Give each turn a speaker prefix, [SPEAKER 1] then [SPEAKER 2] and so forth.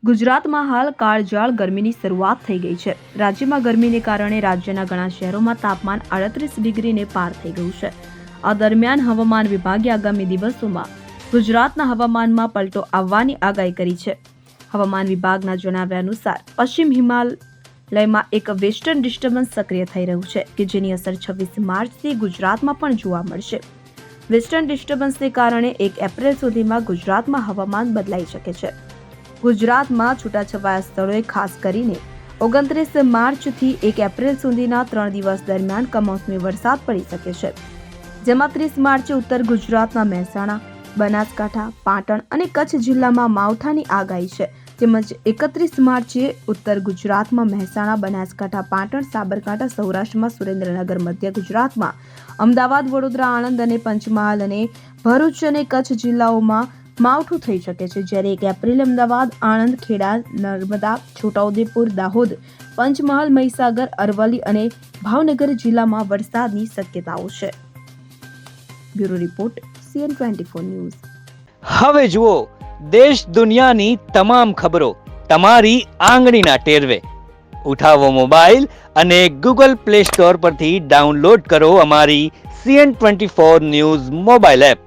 [SPEAKER 1] ગુજરાતમાં હાલ કાળઝાળ ગરમીની શરૂઆત થઈ ગઈ છે। રાજ્યમાં ગરમીને કારણે રાજ્યના ઘણા શહેરોમાં તાપમાન 38 ડિગ્રીને પાર થઈ ગયું છે। આ દરમિયાન હવામાન વિભાગે આગામી દિવસોમાં ગુજરાતના હવામાનમાં પલટો આવવાની આગાહી કરી છે। હવામાન વિભાગના જણાવ્યા અનુસાર પશ્ચિમ હિમાલયમાં એક વેસ્ટર્ન ડિસ્ટર્બન્સ સક્રિય થઈ રહ્યું છે કે જેની અસર 26 માર્ચથી ગુજરાતમાં પણ જોવા મળશે। વેસ્ટર્ન ડિસ્ટર્બન્સને કારણે 1 એપ્રિલ સુધીમાં ગુજરાતમાં હવામાન બદલાઈ શકે છે। ગુજરાતમાં છૂટાછવાયા સ્થળોએ ખાસ કરીને 29 માર્ચથી 1 એપ્રિલ સુધીના 3 દિવસ દરમિયાન કમોસમી વરસાદ પડી શકે છે, જેમાં 30 માર્ચે ઉત્તર ગુજરાતના મહેસાણા, બનાસકાંઠા, પાટણ અને કચ્છ જિલ્લામાં માવઠાની આગાહી છે, તેમજ 31 માર્ચે ઉત્તર ગુજરાતમાં મહેસાણા, બનાસકાંઠા, પાટણ, સાબરકાંઠા, સૌરાષ્ટ્રમાં સુરેન્દ્રનગર, મધ્ય ગુજરાતમાં અમદાવાદ, વડોદરા, આણંદ અને પંચમહાલ અને ભરૂચ અને કચ્છ જિલ્લાઓમાં માવઠું થઈ શકે છે, જ્યારે 1 એપ્રિલે અમદાવાદ, આણંદ, ખેડા, નર્મદા, છોટાઉદેપુર, દાહોદ, પંચમહાલ, મહીસાગર, અરવલ્લી અને ભાવનગર જિલ્લામાં વરસાદની શક્યતાઓ છે। Bureau report CN24 news.
[SPEAKER 2] હવે જુઓ દેશ દુનિયાની તમામ ખબરો તમારી આંગળીના ટેરવે। ઉઠાવો મોબાઈલ અને Google Play Store પરથી ડાઉનલોડ કરો અમારી CN24 ન્યૂઝ મોબાઈલ એપ।